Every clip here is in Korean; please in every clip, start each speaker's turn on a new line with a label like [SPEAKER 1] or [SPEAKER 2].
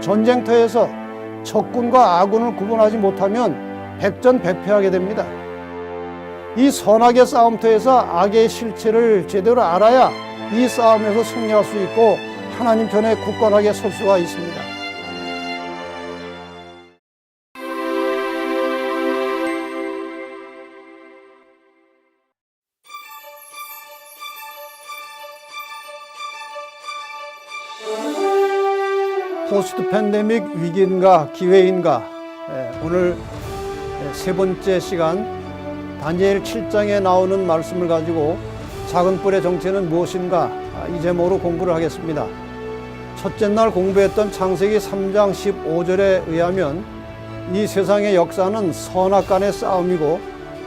[SPEAKER 1] 전쟁터에서 적군과 아군을 구분하지 못하면 백전백패하게 됩니다. 이 선악의 싸움터에서 악의 실체를 제대로 알아야 이 싸움에서 승리할 수 있고 하나님 편에 굳건하게 설 수가 있습니다. 포스트 팬데믹 위기인가 기회인가, 오늘 세 번째 시간 다니엘 7장에 나오는 말씀을 가지고 작은 뿔의 정체는 무엇인가, 이 제목으로 공부를 하겠습니다. 첫째 날 공부했던 창세기 3장 15절에 의하면 이 세상의 역사는 선악 간의 싸움이고,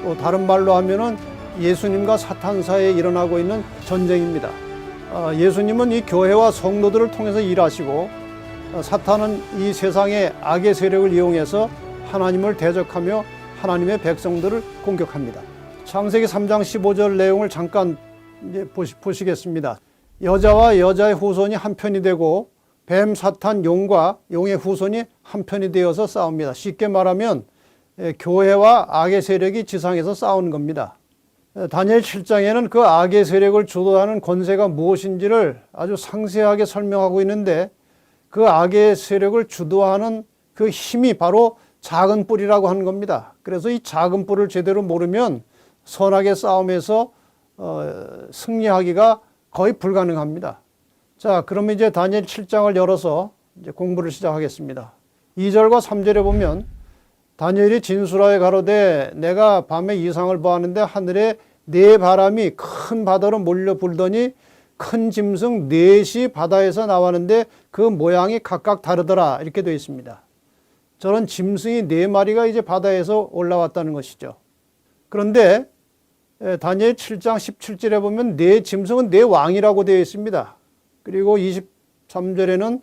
[SPEAKER 1] 또 다른 말로 하면은 예수님과 사탄 사이에 일어나고 있는 전쟁입니다. 예수님은 이 교회와 성도들을 통해서 일하시고, 사탄은 이 세상의 악의 세력을 이용해서 하나님을 대적하며 하나님의 백성들을 공격합니다. 창세기 3장 15절 내용을 잠깐 이제 보시겠습니다. 여자와 여자의 후손이 한편이 되고 뱀, 사탄, 용과 용의 후손이 한편이 되어서 싸웁니다. 쉽게 말하면 교회와 악의 세력이 지상에서 싸우는 겁니다. 다니엘 7장에는 그 악의 세력을 주도하는 권세가 무엇인지를 아주 상세하게 설명하고 있는데, 그 악의 세력을 주도하는 그 힘이 바로 작은 뿔이라고 하는 겁니다. 그래서 이 작은 뿔을 제대로 모르면 선악의 싸움에서 승리하기가 거의 불가능합니다. 자, 그러면 이제 다니엘 7장을 열어서 이제 공부를 시작하겠습니다. 2절과 3절에 보면 다니엘이 진술하여 가로되 내가 밤에 이상을 보았는데 하늘에 네 바람이 큰 바다로 몰려 불더니 큰 짐승 넷이 바다에서 나왔는데 그 모양이 각각 다르더라, 이렇게 되어 있습니다. 저런 짐승이 네 마리가 이제 바다에서 올라왔다는 것이죠. 그런데 다니엘 7장 17절에 보면 네 짐승은 네 왕이라고 되어 있습니다. 그리고 23절에는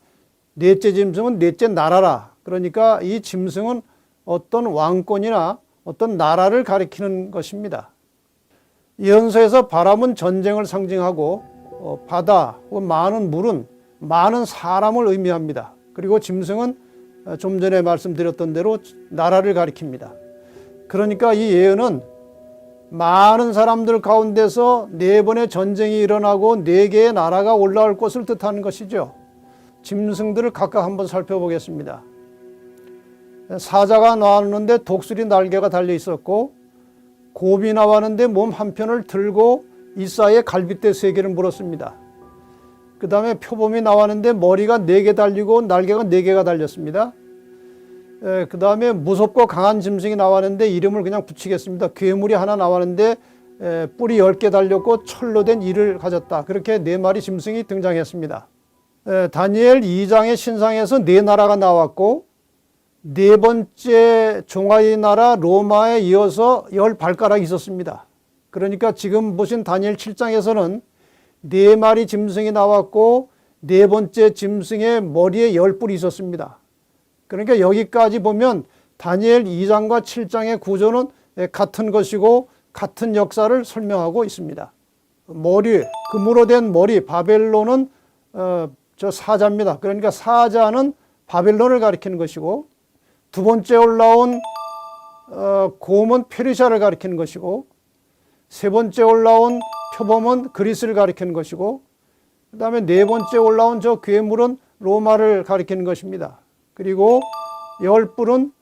[SPEAKER 1] 넷째 짐승은 넷째 나라라. 그러니까 이 짐승은 어떤 왕권이나 어떤 나라를 가리키는 것입니다. 예언서에서 바람은 전쟁을 상징하고, 바다 혹은 많은 물은 많은 사람을 의미합니다. 그리고 짐승은 좀 전에 말씀드렸던 대로 나라를 가리킵니다. 그러니까 이 예언은 많은 사람들 가운데서 네 번의 전쟁이 일어나고 네 개의 나라가 올라올 것을 뜻하는 것이죠. 짐승들을 각각 한번 살펴보겠습니다. 사자가 나왔는데 독수리 날개가 달려 있었고, 곰이 나왔는데 몸 한편을 들고 이 사이에 갈빗대 3개를 물었습니다. 그 다음에 표범이 나왔는데 머리가 4개 달리고 날개가 4개가 달렸습니다. 그 다음에 무섭고 강한 짐승이 나왔는데 이름을 그냥 붙이겠습니다. 괴물이 하나 나왔는데 뿔이 10개 달렸고 철로 된 이를 가졌다. 그렇게 4마리 짐승이 등장했습니다. 다니엘 2장의 신상에서 4나라가 나왔고, 4번째 종아리 나라 로마에 이어서 10발가락이 있었습니다. 그러니까 지금 보신 다니엘 7장에서는 4마리 짐승이 나왔고 4번째 짐승의 머리에 10뿔이 있었습니다. 그러니까 여기까지 보면 다니엘 2장과 7장의 구조는 같은 것이고 같은 역사를 설명하고 있습니다. 머리, 금으로 된 머리, 바벨론은 저 사자입니다. 그러니까 사자는 바벨론을 가리키는 것이고, 두 번째 올라온 곰은 페르시아를 가리키는 것이고, 세 번째 올라온 표범은 그리스를 가리키는 것이고, 그 다음에 네 번째 올라온 저 괴물은 로마를 가리키는 것입니다. 그리고 10뿔은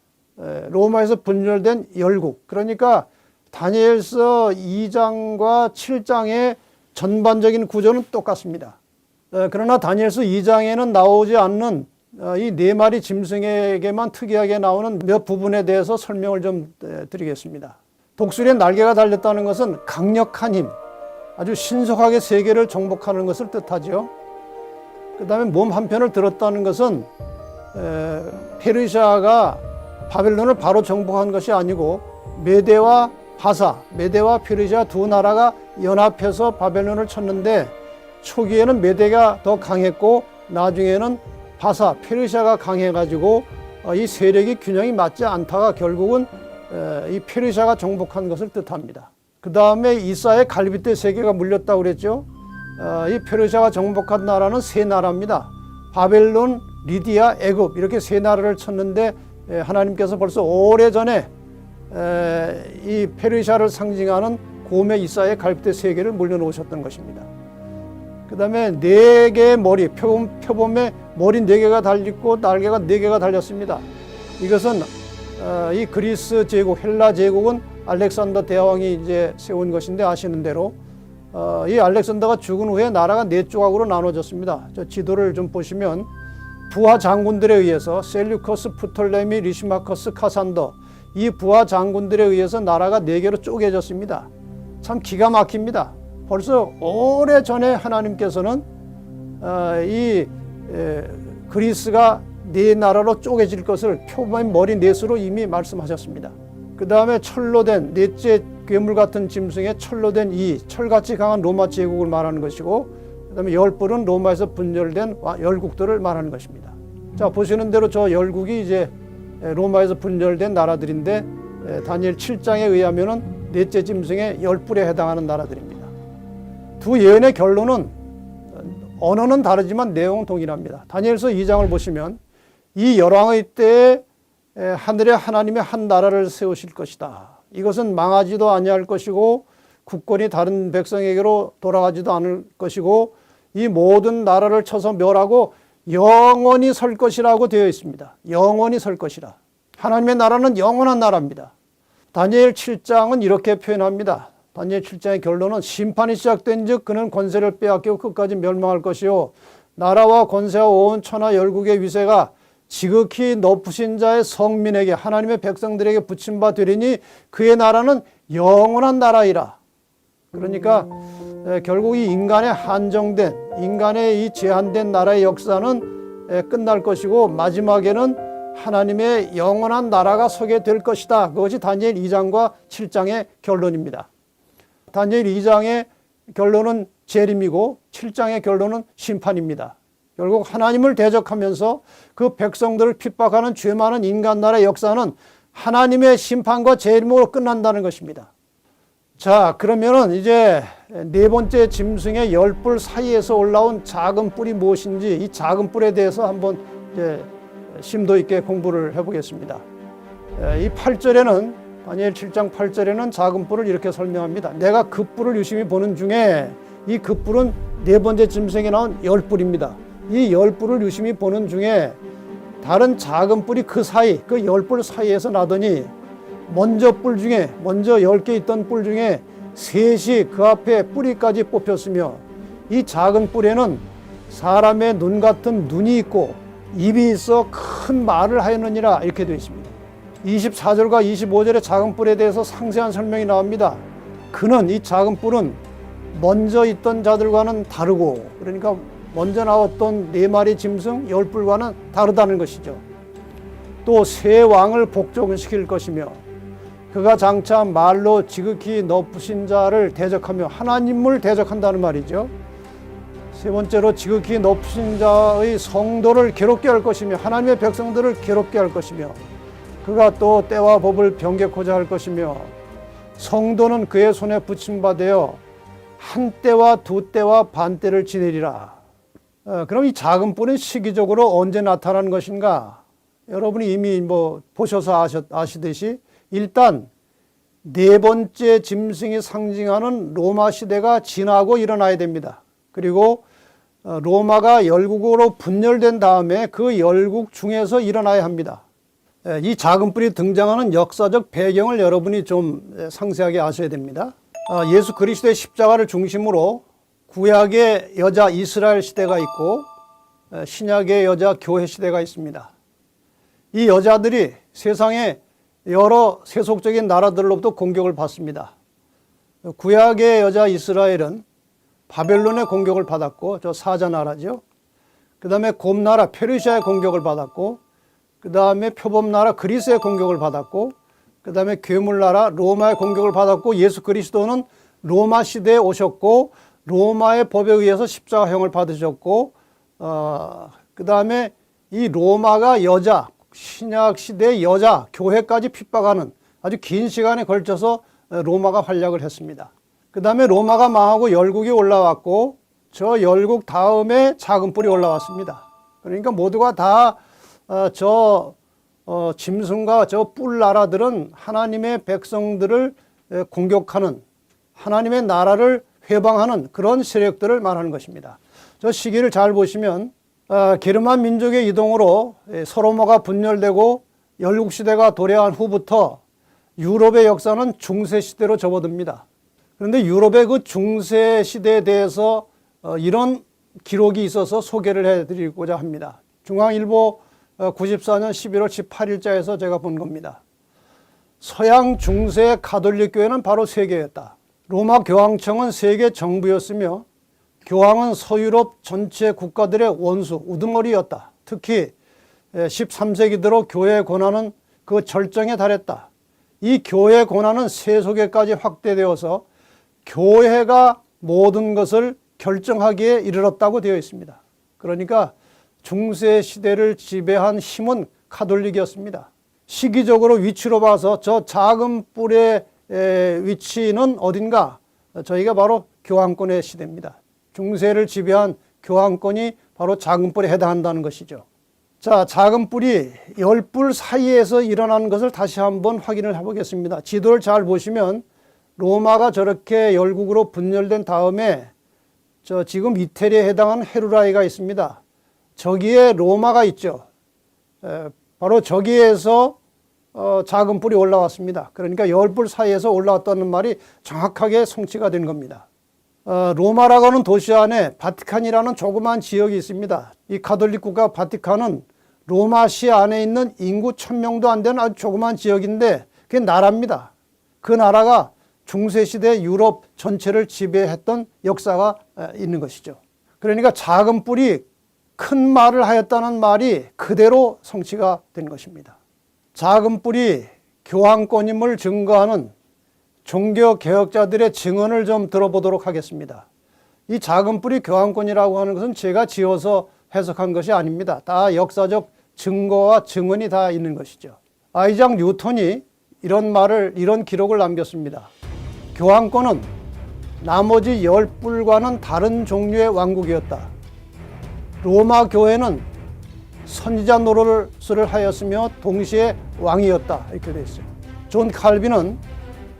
[SPEAKER 1] 로마에서 분열된 열국. 그러니까 다니엘서 2장과 7장의 전반적인 구조는 똑같습니다. 그러나 다니엘서 2장에는 나오지 않는 이 4마리 짐승에게만 특이하게 나오는 몇 부분에 대해서 설명을 좀 드리겠습니다. 독수리의 날개가 달렸다는 것은 강력한 힘, 아주 신속하게 세계를 정복하는 것을 뜻하죠. 그 다음에 몸 한편을 들었다는 것은 페르시아가 바벨론을 바로 정복한 것이 아니고 메대와 바사, 메대와 페르시아 두 나라가 연합해서 바벨론을 쳤는데, 초기에는 메대가 더 강했고 나중에는 바사, 페르시아가 강해가지고 이 세력이 균형이 맞지 않다가 결국은 이 페르시아가 정복한 것을 뜻합니다. 그 다음에 이사의 갈빗대 3개가 물렸다고 그랬죠. 이 페르시아가 정복한 나라는 3나라입니다. 바벨론, 리디아, 애굽 이렇게 세 나라를 쳤는데 하나님께서 벌써 오래전에 이 페르시아를 상징하는 곰의 이사의 갈대 세 개를 물려놓으셨던 것입니다. 그 다음에 네 개의 머리, 표범에 머리 네 개가 달렸고 날개가 네 개가 달렸습니다. 이것은 이 그리스 제국, 헬라 제국은 알렉산더 대왕이 이제 세운 것인데 아시는 대로 이 알렉산더가 죽은 후에 나라가 네 조각으로 나눠졌습니다. 저 지도를 좀 보시면 부하 장군들에 의해서 셀류커스, 프톨레미, 리시마커스, 카산더 이 부하 장군들에 의해서 나라가 네 개로 쪼개졌습니다. 참 기가 막힙니다. 벌써 오래전에 하나님께서는 이 그리스가 네 나라로 쪼개질 것을 표범의 머리 넷으로 이미 말씀하셨습니다. 그 다음에 철로 된 넷째 괴물 같은 짐승의 철로 된 이 철같이 강한 로마 제국을 말하는 것이고, 그 다음에 열뿔은 로마에서 분열된 열국들을 말하는 것입니다. 자, 보시는 대로 저 열국이 이제 로마에서 분열된 나라들인데 다니엘 7장에 의하면은 넷째 짐승의 열뿔에 해당하는 나라들입니다. 두 예언의 결론은 언어는 다르지만 내용은 동일합니다. 다니엘서 2장을 보시면 이 열왕의 때에 하늘에 하나님의 한 나라를 세우실 것이다. 이것은 망하지도 아니할 것이고 국권이 다른 백성에게로 돌아가지도 않을 것이고 이 모든 나라를 쳐서 멸하고 영원히 설 것이라고 되어 있습니다. 영원히 설 것이라. 하나님의 나라는 영원한 나라입니다. 다니엘 7장은 이렇게 표현합니다. 다니엘 7장의 결론은 심판이 시작된 즉 그는 권세를 빼앗기고 끝까지 멸망할 것이요 나라와 권세와 온 천하 열국의 위세가 지극히 높으신 자의 성민에게 하나님의 백성들에게 붙임 바 되리니 그의 나라는 영원한 나라이라. 그러니까 결국 이 인간의 한정된 인간의 이 제한된 나라의 역사는 끝날 것이고 마지막에는 하나님의 영원한 나라가 서게 될 것이다. 그것이 다니엘 2장과 7장의 결론입니다. 다니엘 2장의 결론은 재림이고 7장의 결론은 심판입니다. 결국 하나님을 대적하면서 그 백성들을 핍박하는 죄 많은 인간 나라의 역사는 하나님의 심판과 재림으로 끝난다는 것입니다. 자, 그러면은 이제 네 번째 짐승의 열뿔 사이에서 올라온 작은 뿔이 무엇인지 이 작은 뿔에 대해서 한번 이제 심도 있게 공부를 해보겠습니다. 이 8절에는 다니엘 7장 8절에는 작은 뿔을 이렇게 설명합니다. 내가 그 뿔을 유심히 보는 중에 이 그 뿔은 네 번째 짐승에 나온 열뿔입니다. 이 열뿔을 유심히 보는 중에 다른 작은 뿔이 그 사이, 그 열뿔 사이에서 나더니 먼저 10개 있던 뿔 중에 셋이 그 앞에 뿌리까지 뽑혔으며 이 작은 뿔에는 사람의 눈 같은 눈이 있고 입이 있어 큰 말을 하였느니라 이렇게 되어 있습니다. 24절과 25절의 작은 뿔에 대해서 상세한 설명이 나옵니다. 그는 이 작은 뿔은 먼저 있던 자들과는 다르고 그러니까 먼저 나왔던 네 마리 짐승 열뿔과는 다르다는 것이죠. 또 새 왕을 복종시킬 것이며 그가 장차 말로 지극히 높으신 자를 대적하며 하나님을 대적한다는 말이죠. 세 번째로 지극히 높으신 자의 성도를 괴롭게 할 것이며 하나님의 백성들을 괴롭게 할 것이며 그가 또 때와 법을 변개코자 할 것이며 성도는 그의 손에 붙임받아 한 때와 두 때와 반 때를 지내리라. 그럼 이 작은 뿔은 시기적으로 언제 나타나는 것인가? 여러분이 이미 보셔서 아시듯이 일단 네 번째 짐승이 상징하는 로마 시대가 지나고 일어나야 됩니다. 그리고 로마가 열국으로 분열된 다음에 그 열국 중에서 일어나야 합니다. 이 작은 뿔이 등장하는 역사적 배경을 여러분이 좀 상세하게 아셔야 됩니다. 예수 그리스도의 십자가를 중심으로 구약의 여자 이스라엘 시대가 있고 신약의 여자 교회 시대가 있습니다. 이 여자들이 세상의 여러 세속적인 나라들로부터 공격을 받습니다. 구약의 여자 이스라엘은 바벨론의 공격을 받았고 저 사자 나라죠. 그 다음에 곰나라 페르시아의 공격을 받았고 그 다음에 표범나라 그리스의 공격을 받았고 그 다음에 괴물나라 로마의 공격을 받았고 예수 그리스도는 로마 시대에 오셨고 로마의 법에 의해서 십자가형을 받으셨고 그 다음에 이 로마가 여자 신약 시대의 여자 교회까지 핍박하는 아주 긴 시간에 걸쳐서 로마가 활약을 했습니다. 그 다음에 로마가 망하고 열국이 올라왔고 저 열국 다음에 작은 뿔이 올라왔습니다. 그러니까 모두가 다 짐승과 저 뿔 나라들은 하나님의 백성들을 공격하는, 하나님의 나라를 회방하는 그런 세력들을 말하는 것입니다. 저 시기를 잘 보시면 게르만 민족의 이동으로 서로마가 분열되고 열국시대가 도래한 후부터 유럽의 역사는 중세시대로 접어듭니다. 그런데 유럽의 그 중세시대에 대해서 이런 기록이 있어서 소개를 해드리고자 합니다. 중앙일보 94년 11월 18일자에서 제가 본 겁니다. 서양 중세 가톨릭 교회는 바로 세 개였다. 로마 교황청은 세계 정부였으며 교황은 서유럽 전체 국가들의 원수, 우두머리였다. 특히 13세기 들어 교회의 권한은 그 절정에 달했다. 이 교회의 권한은 세속에까지 확대되어서 교회가 모든 것을 결정하기에 이르렀다고 되어 있습니다. 그러니까 중세 시대를 지배한 힘은 가톨릭이었습니다. 시기적으로 위치로 봐서 저 작은 뿔의 위치는 어딘가? 저희가 바로 교황권의 시대입니다. 중세를 지배한 교황권이 바로 작은 뿔에 해당한다는 것이죠. 자, 작은 뿔이 10뿔 사이에서 일어나는 것을 다시 한번 확인을 해보겠습니다. 지도를 잘 보시면 로마가 저렇게 열국으로 분열된 다음에 지금 이태리에 해당하는 헤루라이가 있습니다. 저기에 로마가 있죠. 바로 저기에서 작은 뿔이 올라왔습니다. 그러니까 10뿔 사이에서 올라왔다는 말이 정확하게 성취가 된 겁니다. 로마라고 하는 도시 안에 바티칸이라는 조그만 지역이 있습니다. 이 가톨릭 국가 바티칸은 로마시 안에 있는 인구 1000명도 안 되는 아주 조그만 지역인데 그게 나라입니다. 그 나라가 중세시대 유럽 전체를 지배했던 역사가 있는 것이죠. 그러니까 작은 뿔이 큰 말을 하였다는 말이 그대로 성취가 된 것입니다. 작은 뿔이 교황권임을 증거하는 종교개혁자들의 증언을 좀 들어보도록 하겠습니다. 이 작은 뿔이 교황권이라고 하는 것은 제가 지어서 해석한 것이 아닙니다. 다 역사적 증거와 증언이 다 있는 것이죠. 아이작 뉴턴이 이런 기록을 남겼습니다. 교황권은 나머지 10뿔과는 다른 종류의 왕국이었다. 로마 교회는 선지자 노릇을 하였으며 동시에 왕이었다. 이렇게 되어 있어요. 존 칼빈은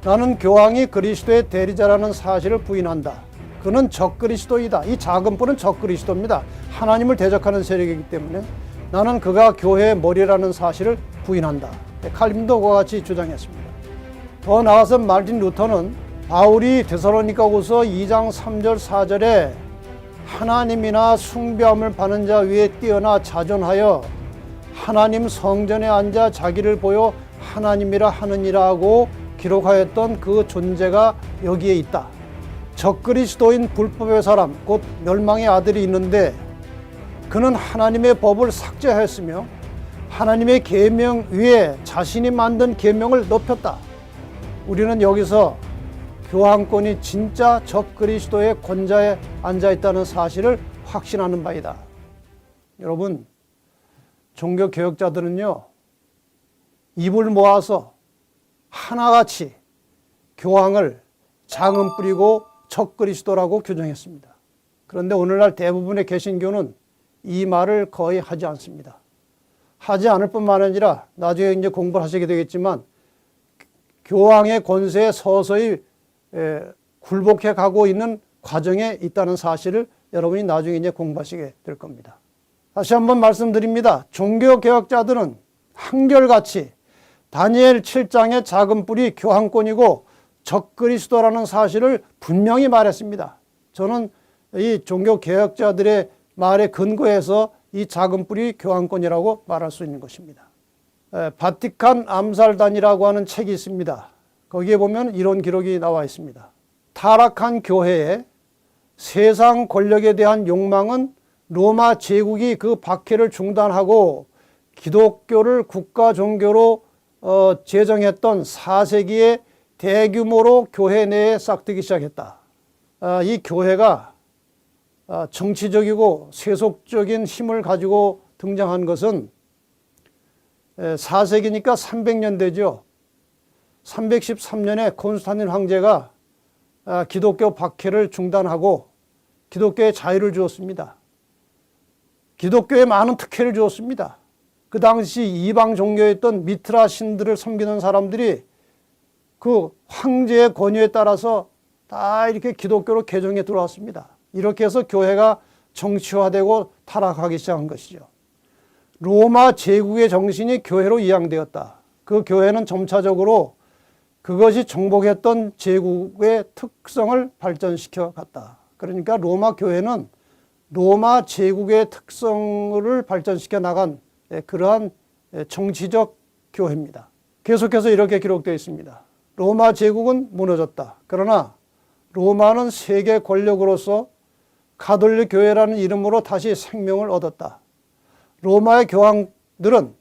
[SPEAKER 1] 나는 교황이 그리스도의 대리자라는 사실을 부인한다. 그는 적그리스도이다. 이 작은 뿔은 적그리스도입니다. 하나님을 대적하는 세력이기 때문에 나는 그가 교회의 머리라는 사실을 부인한다. 칼빈도 그와 같이 주장했습니다. 더 나아서 마르틴 루터는 바울이 데살로니가후서 2장 3절 4절에 하나님이나 숭배함을 받는 자 위에 뛰어나 자존하여 하나님 성전에 앉아 자기를 보여 하나님이라 하느니라 하고 기록하였던 그 존재가 여기에 있다. 적그리스도인 불법의 사람, 곧 멸망의 아들이 있는데 그는 하나님의 법을 삭제하였으며 하나님의 계명 위에 자신이 만든 계명을 높였다. 우리는 여기서 교황권이 진짜 적그리스도의 권좌에 앉아있다는 사실을 확신하는 바이다. 여러분, 종교개혁자들은요, 입을 모아서 하나같이 교황을 작은 뿔이고 적그리스도라고 규정했습니다. 그런데 오늘날 대부분의 개신교는 이 말을 거의 하지 않습니다. 하지 않을 뿐만 아니라 나중에 이제 공부를 하시게 되겠지만 교황의 권세에 서서히 굴복해 가고 있는 과정에 있다는 사실을 여러분이 나중에 이제 공부하시게 될 겁니다. 다시 한번 말씀드립니다. 종교개혁자들은 한결같이 다니엘 7장의 작은 뿔이 교황권이고 적그리스도라는 사실을 분명히 말했습니다. 저는 이 종교개혁자들의 말에 근거해서 이 작은 뿔이 교황권이라고 말할 수 있는 것입니다. 바티칸 암살단이라고 하는 책이 있습니다. 거기에 보면 이런 기록이 나와 있습니다. 타락한 교회의 세상 권력에 대한 욕망은 로마 제국이 그 박해를 중단하고 기독교를 국가 종교로 제정했던 4세기에 대규모로 교회 내에 싹트기 시작했다. 이 교회가 정치적이고 세속적인 힘을 가지고 등장한 것은 4세기니까 300년 되죠. 313년에 콘스탄틴 황제가 기독교 박해를 중단하고 기독교에 자유를 주었습니다. 기독교에 많은 특혜를 주었습니다. 그 당시 이방 종교였던 미트라 신들을 섬기는 사람들이 그 황제의 권유에 따라서 다 이렇게 기독교로 개종해 들어왔습니다. 이렇게 해서 교회가 정치화되고 타락하기 시작한 것이죠. 로마 제국의 정신이 교회로 이양되었다. 그 교회는 점차적으로 그것이 정복했던 제국의 특성을 발전시켜 갔다. 그러니까 로마 교회는 로마 제국의 특성을 발전시켜 나간 그러한 정치적 교회입니다. 계속해서 이렇게 기록되어 있습니다. 로마 제국은 무너졌다. 그러나 로마는 세계 권력으로서 가톨릭 교회라는 이름으로 다시 생명을 얻었다. 로마의 교황들은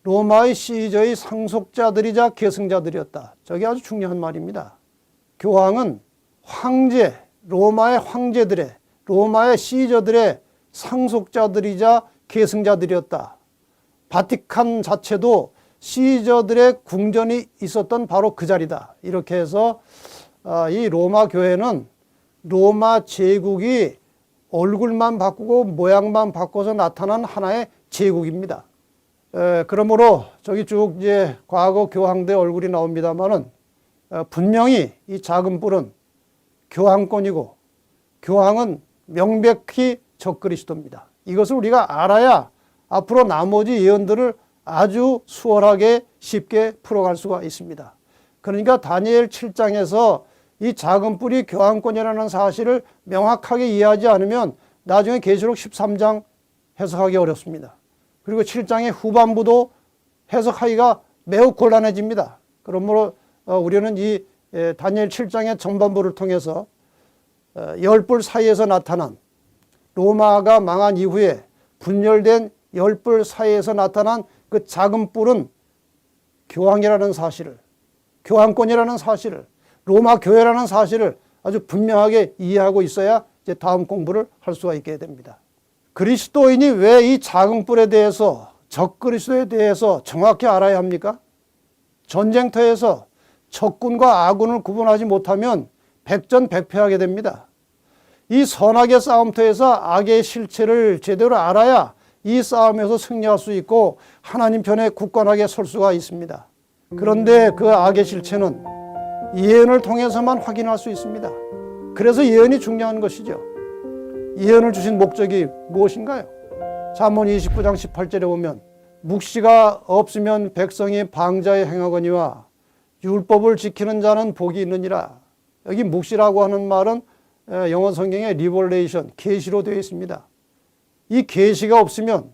[SPEAKER 1] 로마의 시저의 상속자들이자 계승자들이었다. 저게 아주 중요한 말입니다. 교황은 황제, 로마의 황제들의, 로마의 시저들의 상속자들이자 계승자들이었다. 바티칸 자체도 시저들의 궁전이 있었던 바로 그 자리다. 이렇게 해서 이 로마 교회는 로마 제국이 얼굴만 바꾸고 모양만 바꿔서 나타난 하나의 제국입니다. 그러므로 저기 쭉 이제 과거 교황들 얼굴이 나옵니다만은 분명히 이 작은 뿔은 교황권이고 교황은 명백히 적그리스도입니다. 이것을 우리가 알아야 앞으로 나머지 예언들을 아주 수월하게 쉽게 풀어갈 수가 있습니다. 그러니까 다니엘 7장에서 이 작은 뿔이 교황권이라는 사실을 명확하게 이해하지 않으면 나중에 계시록 13장 해석하기 어렵습니다. 그리고 7장의 후반부도 해석하기가 매우 곤란해집니다. 그러므로 우리는 이 다니엘 7장의 전반부를 통해서 열뿔 사이에서 나타난 로마가 망한 이후에 분열된 열뿔 사이에서 나타난 그 작은 뿔은 교황이라는 사실을, 교황권이라는 사실을, 로마 교회라는 사실을 아주 분명하게 이해하고 있어야 이제 다음 공부를 할 수가 있게 됩니다. 그리스도인이 왜 이 작은 뿔에 대해서, 적그리스도에 대해서 정확히 알아야 합니까? 전쟁터에서 적군과 아군을 구분하지 못하면 백전백패하게 됩니다. 이 선악의 싸움터에서 악의 실체를 제대로 알아야 이 싸움에서 승리할 수 있고 하나님 편에 굳건하게 설 수가 있습니다. 그런데 그 악의 실체는 예언을 통해서만 확인할 수 있습니다. 그래서 예언이 중요한 것이죠. 예언을 주신 목적이 무엇인가요? 잠언 29장 18절에 보면 묵시가 없으면 백성이 방자에 행하거니와 율법을 지키는 자는 복이 있느니라. 여기 묵시라고 하는 말은 영어 성경에 리벌레이션, 계시로 되어 있습니다. 이 계시가 없으면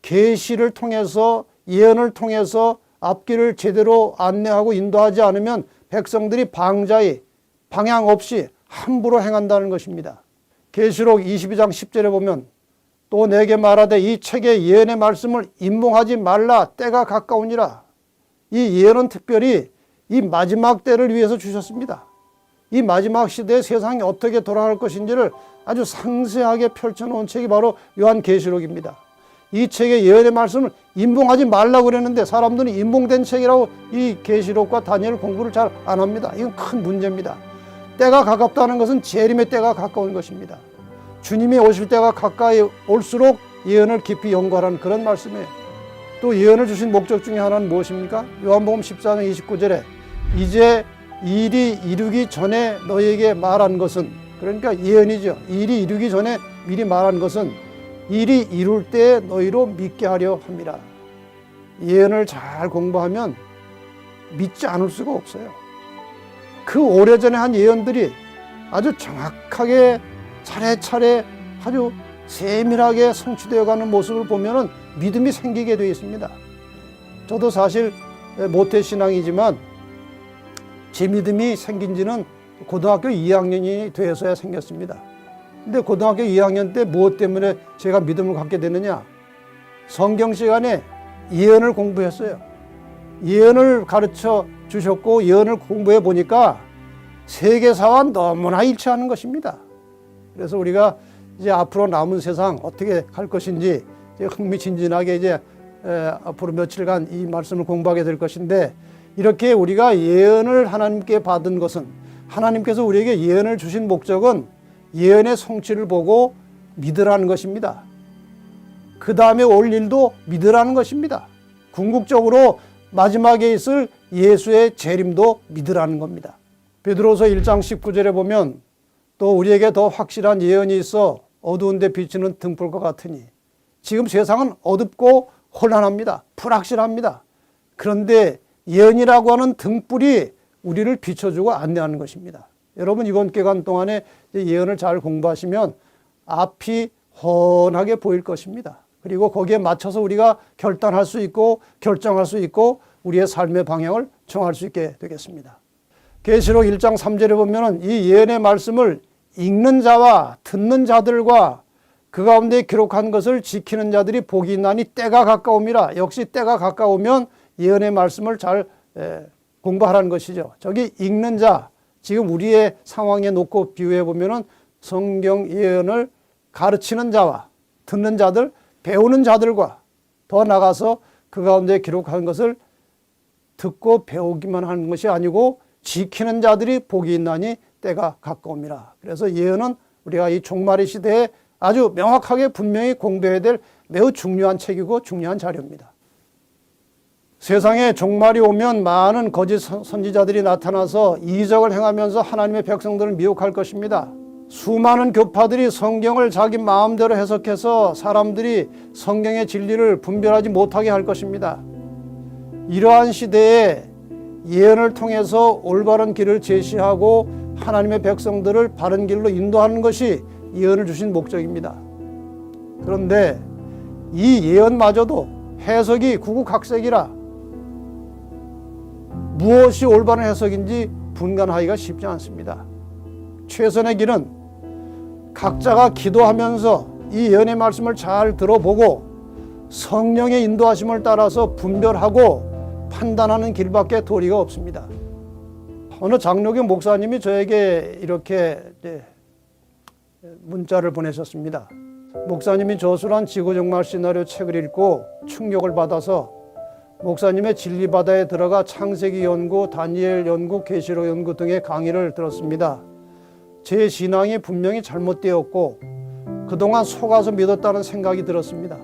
[SPEAKER 1] 계시를 통해서 예언을 통해서 앞길을 제대로 안내하고 인도하지 않으면 백성들이 방자히 방향 없이 함부로 행한다는 것입니다. 계시록 22장 10절에 보면 또 내게 말하되 이 책의 예언의 말씀을 임몽하지 말라 때가 가까우니라. 이 예언은 특별히 이 마지막 때를 위해서 주셨습니다. 이 마지막 시대에 세상이 어떻게 돌아갈 것인지를 아주 상세하게 펼쳐놓은 책이 바로 요한계시록입니다. 이 책의 예언의 말씀을 임봉하지 말라고 그랬는데 사람들은 임봉된 책이라고 이 계시록과 다니엘 공부를 잘 안 합니다. 이건 큰 문제입니다. 때가 가깝다는 것은 재림의 때가 가까운 것입니다. 주님이 오실 때가 가까이 올수록 예언을 깊이 연구하라는 그런 말씀이에요. 또 예언을 주신 목적 중에 하나는 무엇입니까? 요한복음 14장 29절에 이제 일이 이루기 전에 너희에게 말한 것은, 그러니까 예언이죠. 일이 이루기 전에 미리 말한 것은 일이 이룰 때 너희로 믿게 하려 함이라. 예언을 잘 공부하면 믿지 않을 수가 없어요. 그 오래전에 한 예언들이 아주 정확하게 차례차례 아주 세밀하게 성취되어 가는 모습을 보면은 믿음이 생기게 되어 있습니다. 저도 사실 모태신앙이지만 제 믿음이 생긴 지는 고등학교 2학년이 돼서야 생겼습니다. 근데 고등학교 2학년 때 무엇 때문에 제가 믿음을 갖게 되느냐? 성경 시간에 예언을 공부했어요. 예언을 가르쳐 주셨고 예언을 공부해 보니까 세계사와 너무나 일치하는 것입니다. 그래서 우리가 이제 앞으로 남은 세상 어떻게 갈 것인지 흥미진진하게 이제 앞으로 며칠간 이 말씀을 공부하게 될 것인데, 이렇게 우리가 예언을 하나님께 받은 것은, 하나님께서 우리에게 예언을 주신 목적은 예언의 성취를 보고 믿으라는 것입니다. 그 다음에 올 일도 믿으라는 것입니다. 궁극적으로 마지막에 있을 예수의 재림도 믿으라는 겁니다. 베드로서 1장 19절에 보면 또 우리에게 더 확실한 예언이 있어 어두운 데 비치는 등불과 같으니, 지금 세상은 어둡고 혼란합니다. 불확실합니다. 그런데 예언이라고 하는 등불이 우리를 비춰주고 안내하는 것입니다. 여러분 이번 기간 동안에 예언을 잘 공부하시면 앞이 훤하게 보일 것입니다. 그리고 거기에 맞춰서 우리가 결단할 수 있고 결정할 수 있고 우리의 삶의 방향을 정할 수 있게 되겠습니다. 계시록 1장 3절에 보면 이 예언의 말씀을 읽는 자와 듣는 자들과 그 가운데 기록한 것을 지키는 자들이 복이 있나니 때가 가까움이라. 역시 때가 가까우면 예언의 말씀을 잘 공부하라는 것이죠. 저기 읽는 자, 지금 우리의 상황에 놓고 비유해 보면은 성경 예언을 가르치는 자와 듣는 자들, 배우는 자들과 더 나가서 그 가운데 기록한 것을 듣고 배우기만 하는 것이 아니고 지키는 자들이 복이 있나니 때가 가까움이라. 그래서 예언은 우리가 이 종말의 시대에 아주 명확하게 분명히 공부해야 될 매우 중요한 책이고 중요한 자료입니다. 세상에 종말이 오면 많은 거짓 선지자들이 나타나서 이적을 행하면서 하나님의 백성들을 미혹할 것입니다. 수많은 교파들이 성경을 자기 마음대로 해석해서 사람들이 성경의 진리를 분별하지 못하게 할 것입니다. 이러한 시대에 예언을 통해서 올바른 길을 제시하고 하나님의 백성들을 바른 길로 인도하는 것이 예언을 주신 목적입니다. 그런데 이 예언마저도 해석이 구구각색이라 무엇이 올바른 해석인지 분간하기가 쉽지 않습니다. 최선의 길은 각자가 기도하면서 이 예언의 말씀을 잘 들어보고 성령의 인도하심을 따라서 분별하고 판단하는 길밖에 도리가 없습니다. 어느 장로교 목사님이 저에게 이렇게 문자를 보내셨습니다. 목사님이 저술한 지구종말 시나리오 책을 읽고 충격을 받아서 목사님의 진리바다에 들어가 창세기 연구, 다니엘 연구, 계시록 연구 등의 강의를 들었습니다. 제 신앙이 분명히 잘못되었고 그동안 속아서 믿었다는 생각이 들었습니다.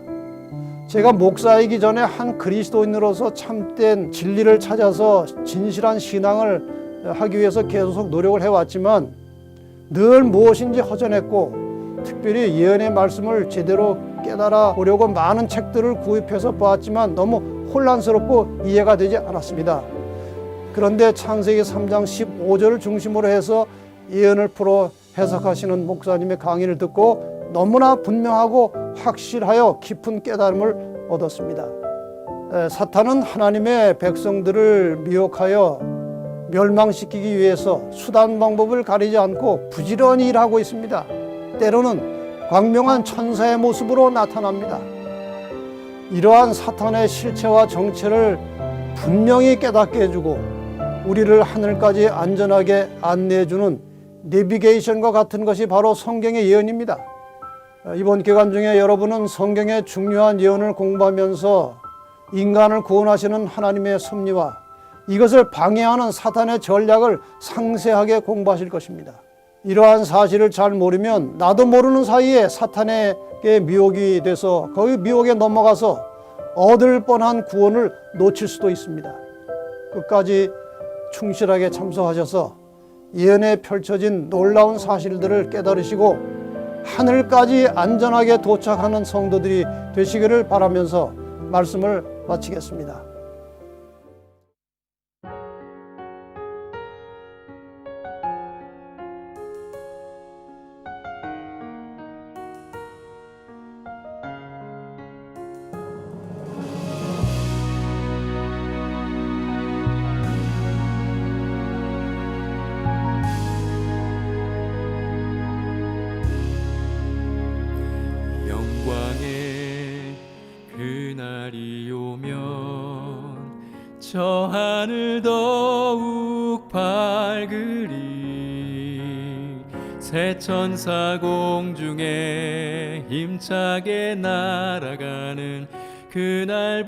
[SPEAKER 1] 제가 목사이기 전에 한 그리스도인으로서 참된 진리를 찾아서 진실한 신앙을 하기 위해서 계속 노력을 해왔지만 늘 무엇인지 허전했고 특별히 예언의 말씀을 제대로 깨달아 보려고 많은 책들을 구입해서 보았지만 너무 혼란스럽고 이해가 되지 않았습니다. 그런데 창세기 3장 15절을 중심으로 해서 예언을 풀어 해석하시는 목사님의 강의를 듣고 너무나 분명하고 확실하여 깊은 깨달음을 얻었습니다. 사탄은 하나님의 백성들을 미혹하여 멸망시키기 위해서 수단 방법을 가리지 않고 부지런히 일하고 있습니다. 때로는 광명한 천사의 모습으로 나타납니다. 이러한 사탄의 실체와 정체를 분명히 깨닫게 해주고 우리를 하늘까지 안전하게 안내해주는 내비게이션과 같은 것이 바로 성경의 예언입니다. 이번 기간 중에 여러분은 성경의 중요한 예언을 공부하면서 인간을 구원하시는 하나님의 섭리와 이것을 방해하는 사탄의 전략을 상세하게 공부하실 것입니다. 이러한 사실을 잘 모르면 나도 모르는 사이에 사탄에게 미혹이 돼서 거기 미혹에 넘어가서 얻을 뻔한 구원을 놓칠 수도 있습니다. 끝까지 충실하게 참석하셔서 예언에 펼쳐진 놀라운 사실들을 깨달으시고 하늘까지 안전하게 도착하는 성도들이 되시기를 바라면서 말씀을 마치겠습니다.
[SPEAKER 2] 그날이 오면 저 하늘 더욱 밝으리 새 천사 공중에 힘차게 날아가는 그날부터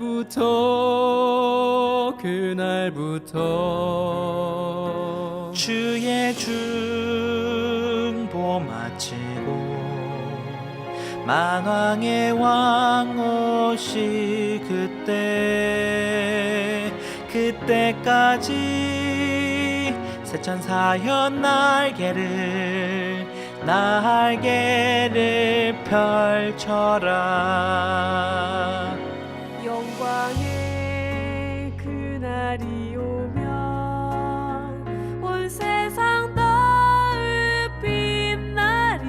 [SPEAKER 3] 주의 중보 마치고 만왕의 왕 오실 그때까지 새 천사여 날개를 펼쳐라.
[SPEAKER 4] 영광의 그날이 오면 온 세상 더욱 빛나리.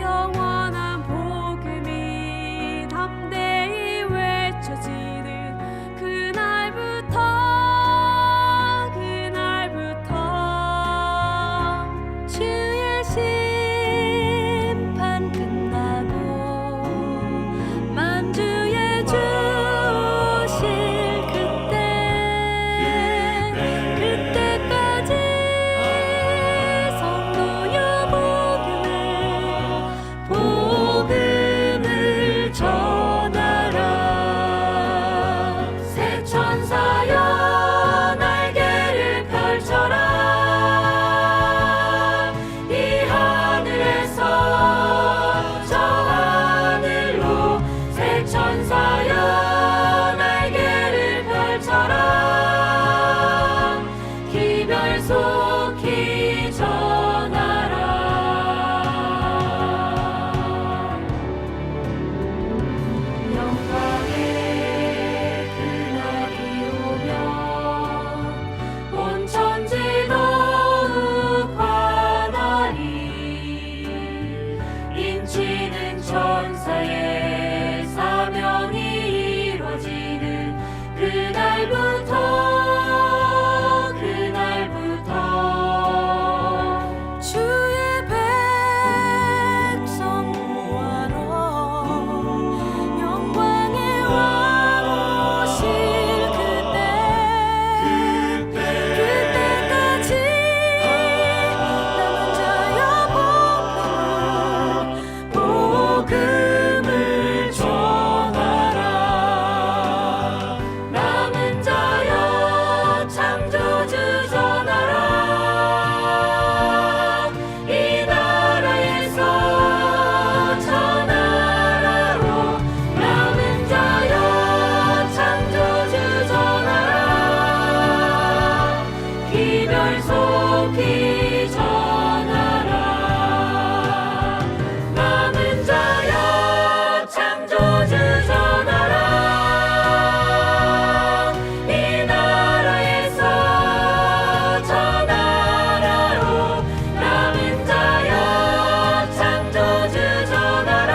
[SPEAKER 4] 영원한 복음이 담대히 외쳐지는 그날부터 주의 심판 끝나고 만주의 주실 그때까지 성도여 복음을 전하라. 새 천사여 날개를 펼쳐라. 속히 전하라. 영광의 그날이 오면 온 천지 더욱 환하리. 인치는 천사의 사명이 이루어지는 그날부터 주의 백성 구하러 영광의 왕 오실 그때까지 남은 자여 복음을 전하라. 남은 자여 창조주 전하라. 속히 전하라. 남은 자여 창조주 전하라. 이 나라에서 전하라로. 남은 자여 창조주 전하라.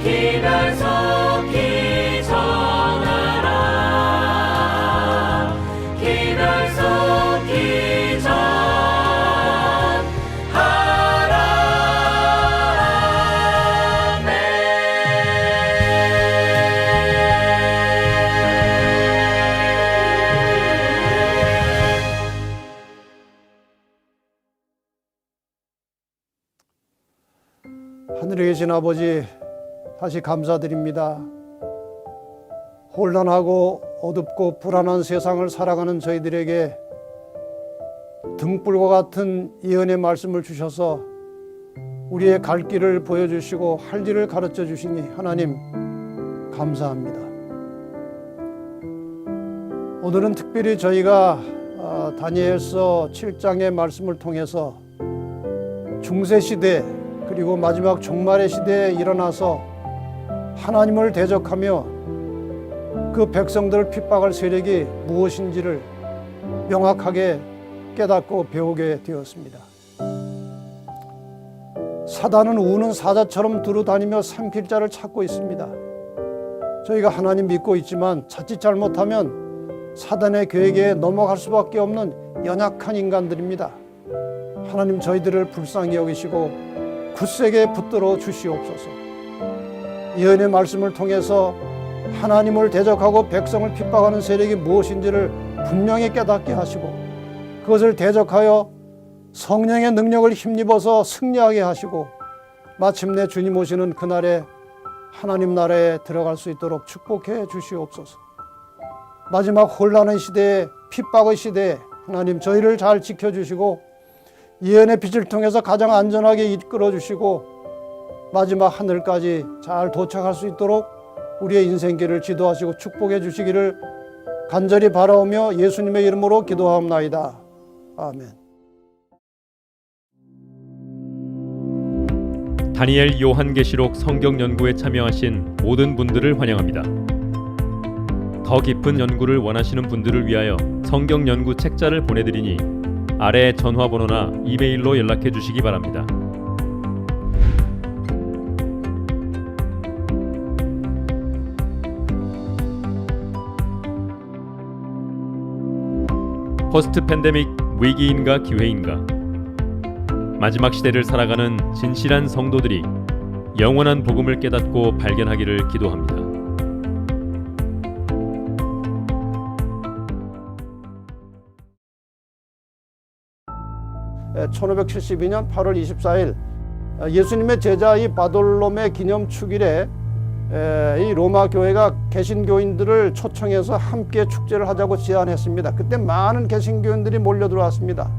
[SPEAKER 4] 기별 속히 전하라. 기별 속히 전하라. 아멘.
[SPEAKER 1] 하늘에 계신 아버지, 다시 감사드립니다. 혼란하고 어둡고 불안한 세상을 살아가는 저희들에게 등불과 같은 예언의 말씀을 주셔서 우리의 갈 길을 보여주시고 할 일을 가르쳐 주시니 하나님 감사합니다. 오늘은 특별히 저희가 다니엘서 7장의 말씀을 통해서 중세시대 그리고 마지막 종말의 시대에 일어나서 하나님을 대적하며 그 백성들을 핍박할 세력이 무엇인지를 명확하게 깨닫고 배우게 되었습니다. 사단은 우는 사자처럼 두루다니며 삼킬 자를 찾고 있습니다. 저희가 하나님 믿고 있지만 자칫 잘못하면 사단의 계획에 넘어갈 수밖에 없는 연약한 인간들입니다. 하나님 저희들을 불쌍히 여기시고 굳세게 붙들어 주시옵소서. 예언의 말씀을 통해서 하나님을 대적하고 백성을 핍박하는 세력이 무엇인지를 분명히 깨닫게 하시고 그것을 대적하여 성령의 능력을 힘입어서 승리하게 하시고 마침내 주님 오시는 그날에 하나님 나라에 들어갈 수 있도록 축복해 주시옵소서. 마지막 혼란의 시대에 핍박의 시대에 하나님 저희를 잘 지켜주시고 예언의 빛을 통해서 가장 안전하게 이끌어 주시고 마지막 하늘까지 잘 도착할 수 있도록 우리의 인생길을 지도하시고 축복해 주시기를 간절히 바라오며 예수님의 이름으로 기도하옵나이다. 아멘.
[SPEAKER 5] 다니엘 요한계시록 성경 연구에 참여하신 모든 분들을 환영합니다. 더 깊은 연구를 원하시는 분들을 위하여 성경 연구 책자를 보내드리니 아래 전화번호나 이메일로 연락해 주시기 바랍니다. 포스트 팬데믹 위기인가 기회인가? 마지막 시대를 살아가는 진실한 성도들이 영원한 복음을 깨닫고 발견하기를 기도합니다.
[SPEAKER 1] 1572년 8월 24일 예수님의 제자 이 바돌롬의 기념 축일에 이 로마 교회가 개신교인들을 초청해서 함께 축제를 하자고 제안했습니다. 그때 많은 개신교인들이 몰려 들어왔습니다.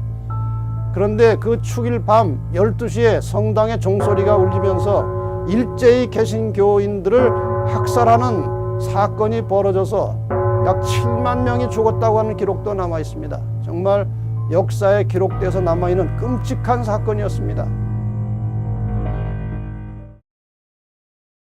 [SPEAKER 1] 그런데 그 축일 밤 12시에 성당의 종소리가 울리면서 일제히 개신교인들을 학살하는 사건이 벌어져서 약 7만 명이 죽었다고 하는 기록도 남아 있습니다. 정말 역사에 기록돼서 남아있는 끔찍한 사건이었습니다.